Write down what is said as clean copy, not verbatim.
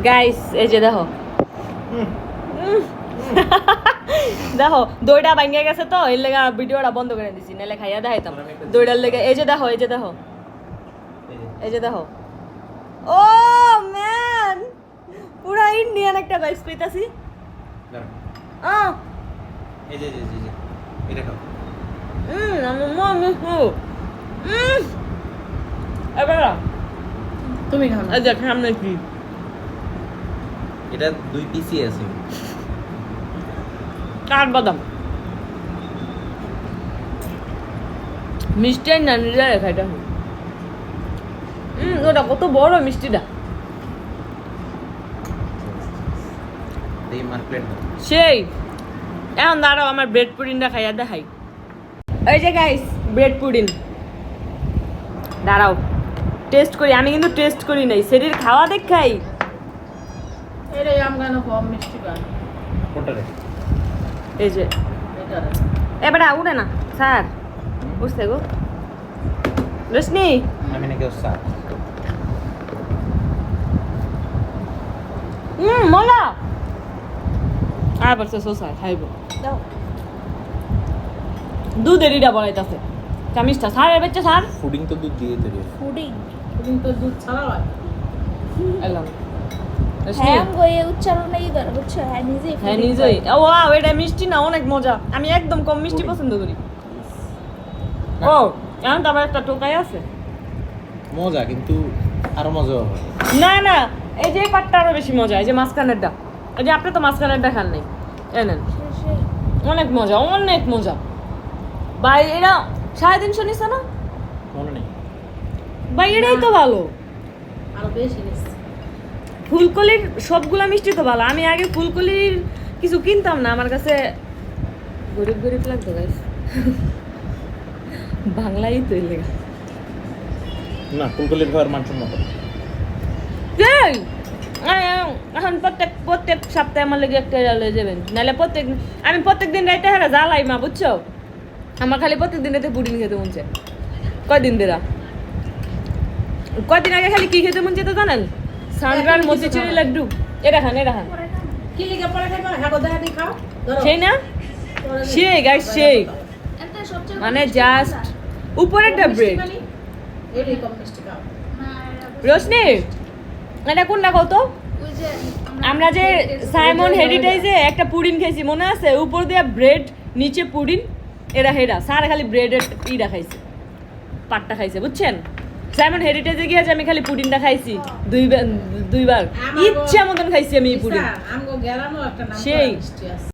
Guys এই যে দেখো দেখো দইটা ভাঙিয়ে গেছে তো এর লেগে ভিডিওটা বন্ধ করে দিছি নাহলে খাইয়া দেখাইতাম দইটার লেগে এই যে দেখো এই যে দেখো এই যে দেখো ও ম্যান পুরা ইন্ডিয়ান একটা ভাইস পেতাছি এই যে এটা খাও এবার তুমি খাও এই দেখ সামনে কি এটা 2 পিসি আছে কাঠ বাদাম মিষ্টি না নিজে খাইটা ওটা কত বড় মিষ্টিটা এই মার্কেট সেই এখন দাঁড়াও আমার ব্রেড পুডিংটা খাইয়া দেখাই এই যে গাইস ব্রেড পুডিং দাঁড়াও টেস্ট করি আমি কিন্তু টেস্ট করি নাই সেটির খাওয়া দেখাই এটাই আমগানো কম মিষ্টি গান কোনটা রে এই যে এটা এবারে উড়ে না স্যার বুঝতে গো রশ্মি আমি নাকি ওস্তাদ মজা আর বলছে সোসাই খাইব দাও দুধের ইটা বলাইতাছে চামিচটা স্যার বেচছে স্যার ফুডিং তো দুধ দিয়ে তৈরি পুডিং পুডিং তো দুধ ছাড়া হয় এলাম হ্যাঁ ওই উচ্চারণই করে বুঝছো হ্যাঁ নিজেই হ্যাঁ pudding নিজেই করে। ওয়াও এটা মিষ্টি না অনেক মজা আমি একদম কম মিষ্টি পছন্দ করি ও এখন তো আবার একটা টোকাই আছে মজা কিন্তু আরো মজা হবে না না এই যে পাটটা আরো বেশি মজা এই যে মাঝখানেরটা এই যে আপনি তো মাঝখানেরটা খান নাই এনেন সেই অনেক মজা ভাই এরা 350 নিছে না মনে নেই ভাই এটাই তো ভালো আরো বেশি নিচ্ছে ফুলকলির সবগুলা মিষ্টি তো ভালো আমি আগে ফুলকলির কিছু কিনতাম না আমার কাছে গরিব লাগতো গাইস বাংলাই তো এর লেগে না ফুলকলির খাওয়ার মানসম্মত এই, এখন প্রত্যেক সপ্তাহে আমার লেগে একটা লয়ে যাবেন নাহলে আমি প্রত্যেকদিন রাইতে হারা জ্বালাই মা বুঝছো আমার খালি প্রত্যেকদিন রাতে পুডিং খেতে মন চায় কয়দিন আগে খালি কি খেতে মন চাইতো জানেন সানগ্রান মতিচুরি লাড্ডু এটা খান কি লিখে পড়ে খাইবা হ্যাঁ দেখা দি খাও ধরো সেই না সেই গাইস সেই এটা সবচেয়ে মানে জাস্ট উপরেরটা ব্রেড এটাই কম মিষ্টি খাও রোশনি এটা কোনটা কত ওই যে আমরা যে সাইমন হেরিটেজে একটা পুডিং খাইছি মনে আছে উপর দিয়ে ব্রেড নিচে পুডিং এরা হেরা সারা খালি ব্রেডের ইটা খাইছে পাটটা খাইছে বুঝছেন সাইমন হেরিটেজে গিয়ে যে আমি খালি পুডিংটা খাইছি দুইবার ইচ্ছা মতন খাইছি আমি এই পুডিং আমগো গেরানো একটা নাম সেই। মিষ্টি আছে